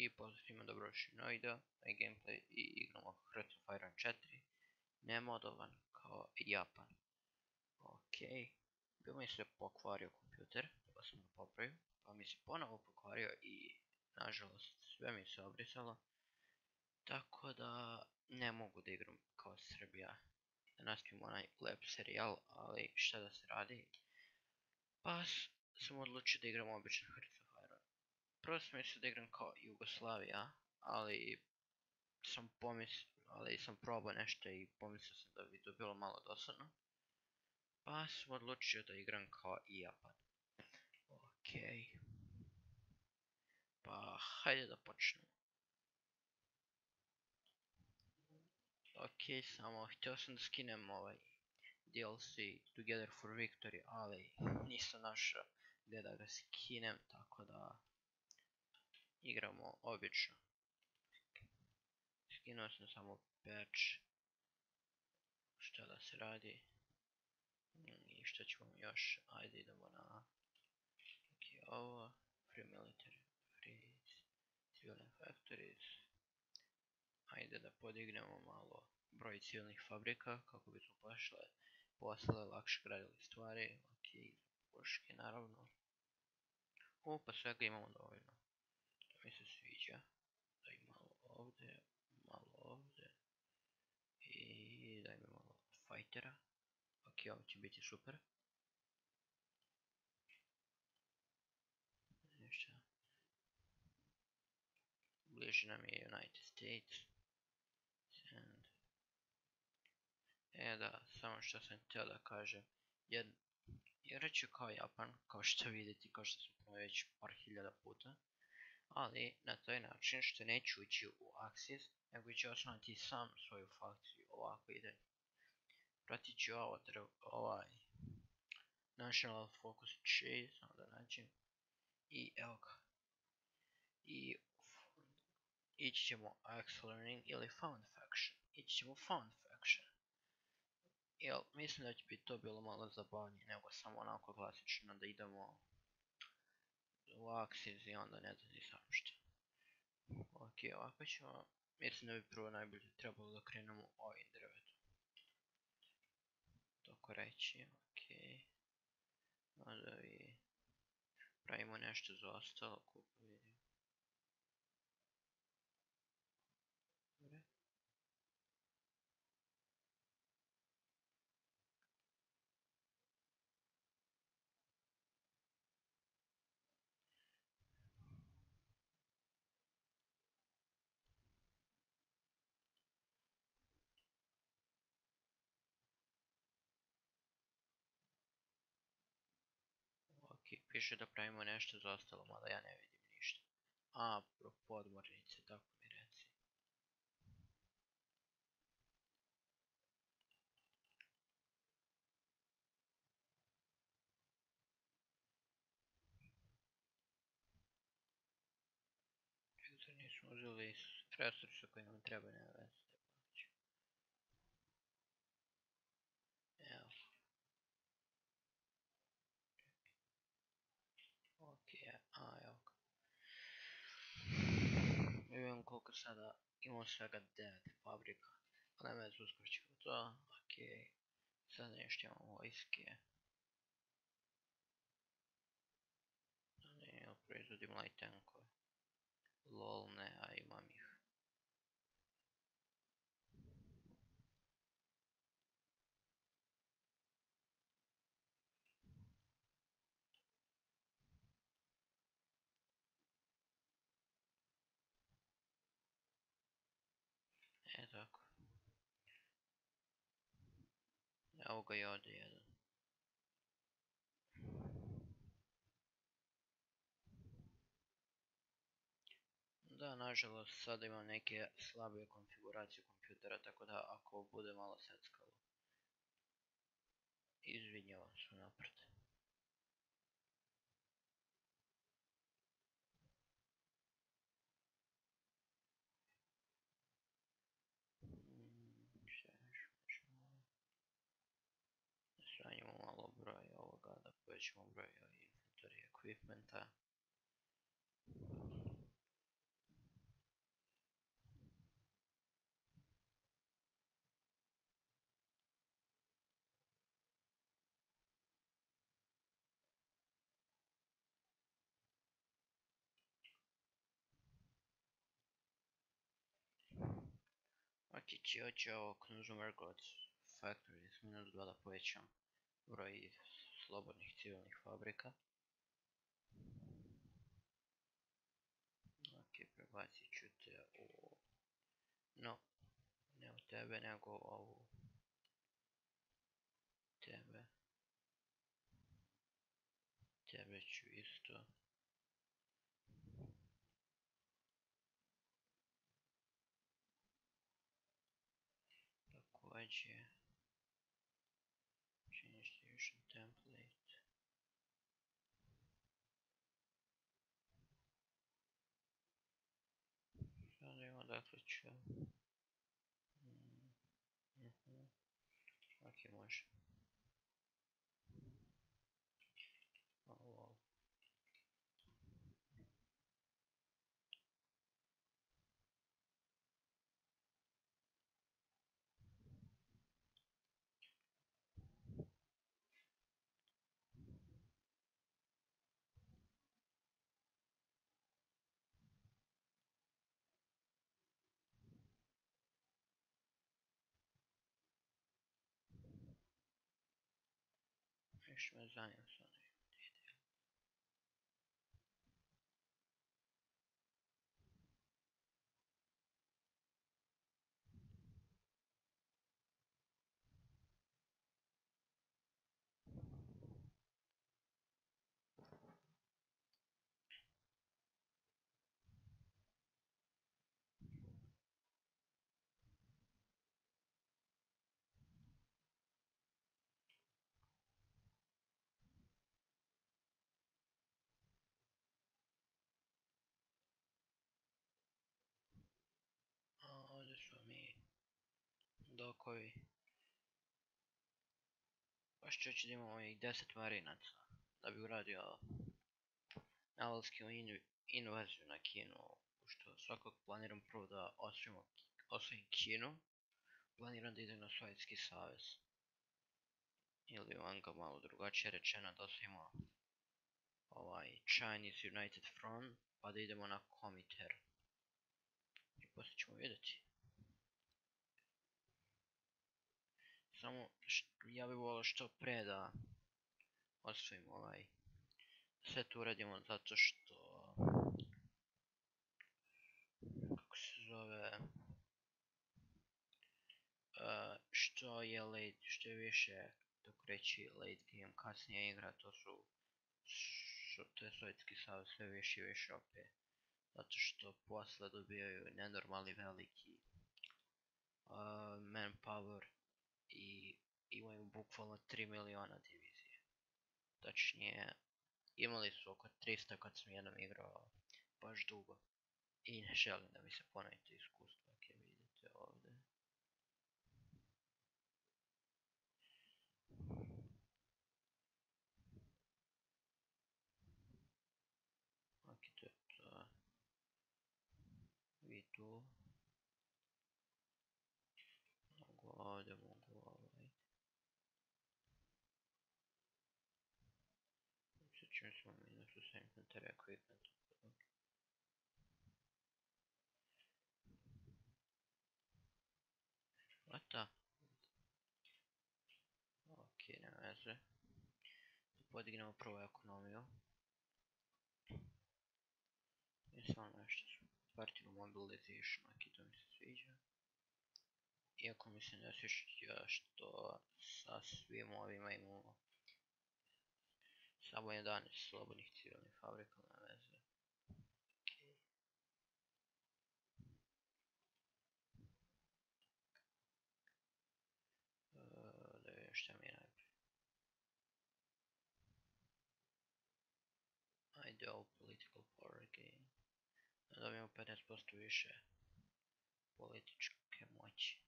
I pozdrav svima, dobrodošli na video, na gameplay i igramo Hearts of Iron 4. Nemodovan kao Japan. Ok, bio mi se pokvario kompjuter, pa sam ga popravio, pa mi se ponovo pokvario i nažalost sve mi se obrisalo. Tako da ne mogu da igram kao Srbija, da nastavim onaj lep serijal, ali šta da se radi. Pa sam odlučio da igram običan Hearts of Iron. Prvo sam mislio da igram kao Jugoslavija, ali sam probao nešto i pomislio sam da bi to bilo malo dosadno. Pa sam odlučio da igram kao i Japan. Ok. Pa hajde da počnemo. Ok, samo htio sam da skinem ovaj DLC Together for Victory, ali nisam našao gdje da ga skinem, tako da igramo obično. Skinuo sam samo patch. Šta da se radi? I što ćemo još? Ajde idemo na ovo. Free military, free civilian factories. Ajde da podignemo malo broj civilnih fabrika kako bismo poslale lakše gradili stvari. Ok, puške naravno. Pa svega imamo dovoljno. To mi se sviđa. Daj malo ovdje, malo ovdje. I daj mi malo fightera. Ok, ovo će biti super. Nešto. Bliže nam je United States. Da, samo što sam htio da kažem. Igrat ću kao Japan, kao što vidite, kao što smo već par hiljada puta. Ali na taj način što neću ući u Axis, nego ću osnovati sam svoju fakciju. Ovako ide. Pratit ću ovaj National Focus Chase, samo da nađem. I evo ga. I ići ćemo Axe Learning ili Found Faction. Ići ćemo Found Faction. Jel, mislim da bi to bilo malo zabavnije nego samo onako klasično da idemo u Axis i onda ne znam ni sam što. Ok, ovako ćemo, mislim da bi prvo najbolje trebalo da krenemo ovim drvetom. Tako reći, ok. Onda vi pravimo nešto za ostalo, koliko vidim. Dobre. Ok, piše da pravimo nešto za ostalo, mada ja ne vidim ništa. Podmornice, tako mi reci. Čekaj, nismo uzeli resurse koji nam treba, nema veze. Evo. Ok, evo ga. Vidimo koliko sada imamo svega 9 fabrika. Ali nema veze, uskoro ćemo to. Ok, sad nešto imamo vojske. Ne, proizvodim light tankove. Lol, ne, a imam ih. Tako. Evo ga i ovdje jedan. Da, nažalost, sada imam neke slabije konfiguracije kompjutera, tako da ako bude malo seckalo, izvinjavam se unaprijed. Sranjimo malo broj ovoga, da povećamo broj inventory equipmenta. Ok, ćao Consumer Goods Factory s -2 da povećam broj slobodnih civilnih fabrika. Ok, prebacit ću te u... No, ne u tebe, nego ovu... Tebe. Tebe ću isto. Također. Change division template. Sada imamo dakle ću... Ok, može. Ovo. Još me zanima sad. Ovdje su mi dokovi. Baš ću da imamo ovih 10 marinaca da bi uradio navalsku invaziju na Kinu, što svakog planiram prvo da osvojim Kinu, planiram da idem na Sovjetski savez. Ili vam ga malo drugačije rečeno da osvojimo Chinese United Front, pa da idemo na Komitar. I poslije ćemo vidjeti. Samo ja bih volio što pre da osvojim sve to uradimo zato što kako se zove što je više dok reći late game kasnije igra, to je Sovjetski savez sve više i više opet, zato što posle dobijaju nenormalni veliki manpower i imaju bukvalno 3 miliona divizije. Tačnije, imali su oko 300 kad sam jednom igrao baš dugo. I ne želim da mi se ponovi to iskustvo, ok, vidite ovdje. Ok, to je to. Vi tu. Mogu ovdje, mogu Sad ćemo smo minusu sa inventory equipment. What? Ok, ne veze. Podignemo prvo ekonomiju. I samo nešto Partial mobilization, ok, to mi se sviđa. Iako mi se ne sviđa što sa svim ovima imamo samo 11 slobodnih civilnih fabrika, na veze. Da vidim šta mi je najprije. Ideal political power gain. Da dobijemo 15% više političke moći.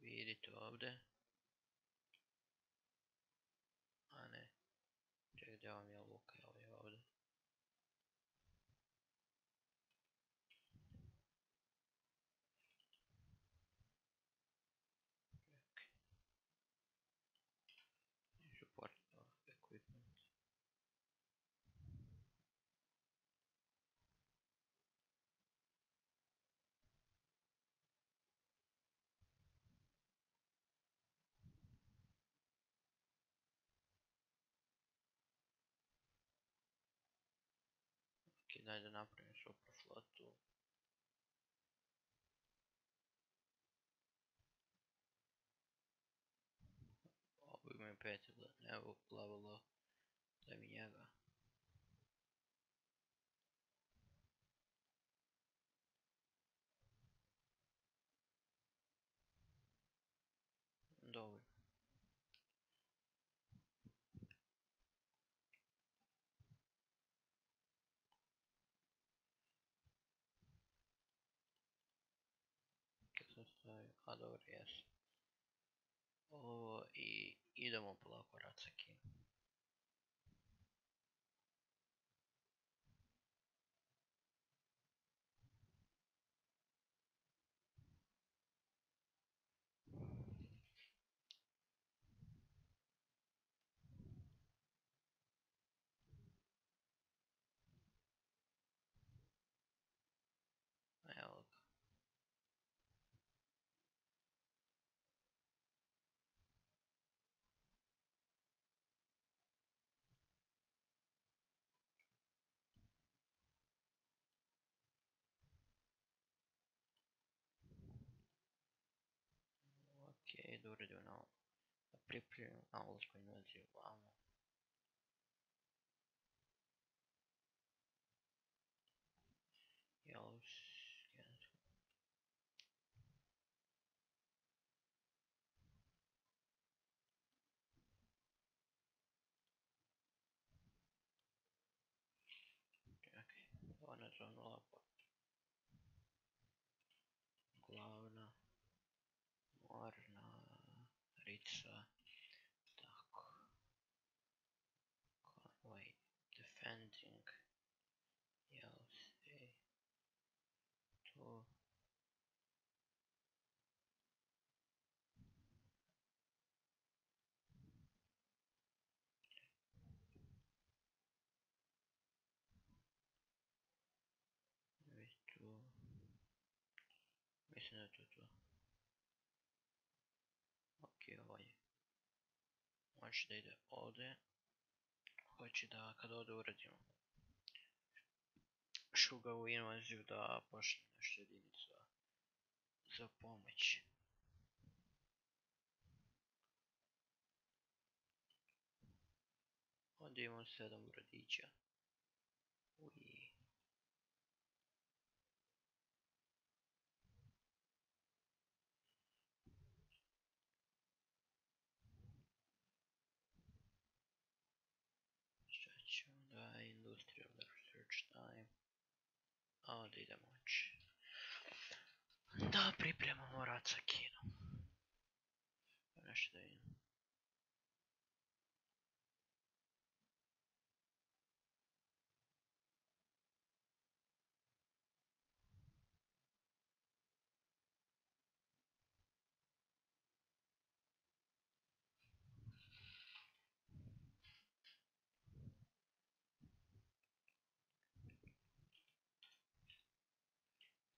Vidite ovdje. A ne. Čekaj, gdje vam je luka, evo je ovdje. Support of equipment. daj da napravim super flotu. Ovo imaju 5 levela, daj mi njega. Dovoljno. Kad sam stavio, a dobro, jes. Ovo i idemo polako rat sa Kinom. Evo ga. Okej, da uredimo na ovo. Da pripremimo na ulazku invaziju vamo. Yellows, yes. Okej, ona zonula glavna, morna, rica, tako. Conway, defending, yellows, tu. Tu. Mislim da je to to. Ok, ovaj može da ide ovdje. Hoće da kad ovdje uradimo šugavu invaziju da pošle nešto jedinica za pomoć. Ovdje imamo 7 brodića. Ui. Šta ćemo da industrial research time. A ovdje ide moć. Da pripremamo rat sa Kinom. Nešto da vidim.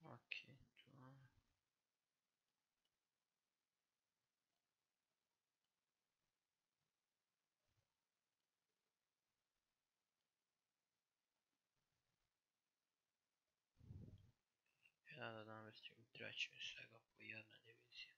Ok, to. Ja da namestim treću i svega po jedna divizija.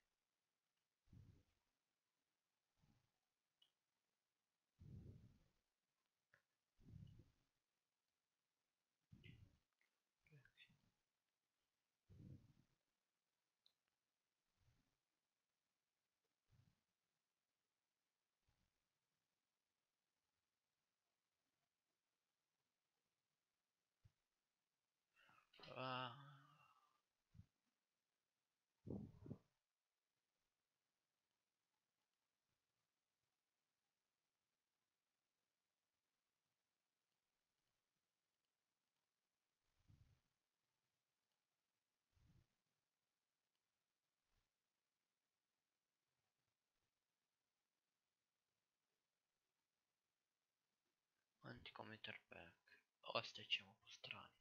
Anti-commuter pack. Ostaćemo po strani.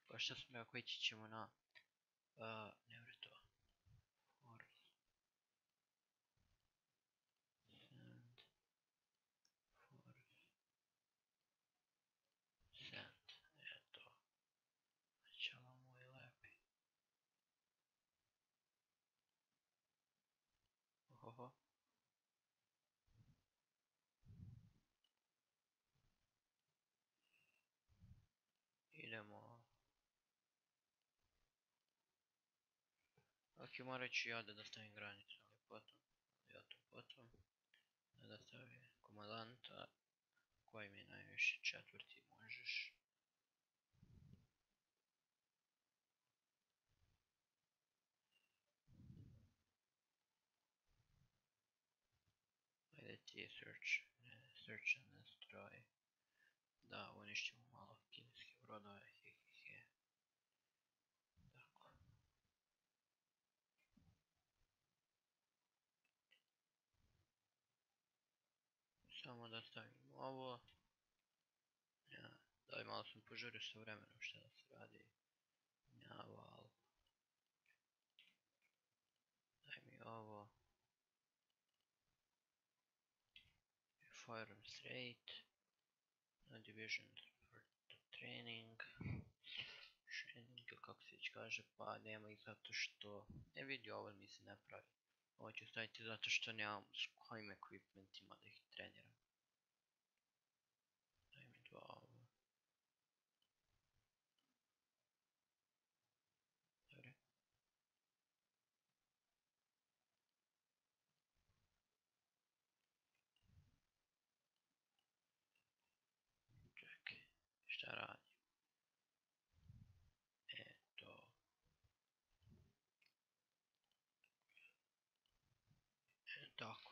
Kao što smo rekao, ići ćemo na... ne vre to. Force. Send. Force. Send. Eto. Čak i morat ću ja da stavim granicu, ali potom, ja to potom, da stavim komandanta, koji mi je najviše, četvrti možeš. Ajde ti search, search and destroy. Da, uništimo malo kineske brodove, hehehe. Tako. Samo da stavim ovo. Ja, daj, malo sam požurio sa vremenom šta da se radi. Naval. Daj mi ovo. Fire straight. Division for training. Training, kako se već kaže, pa nema ih zato što... Ne vidi, ovo mi se ne pravi. Ovo ću staviti zato što nemam s kojim equipmentima da ih treniram. Daj mi dva ovo. Dobre. Čekaj, šta radi? Eto. Tako.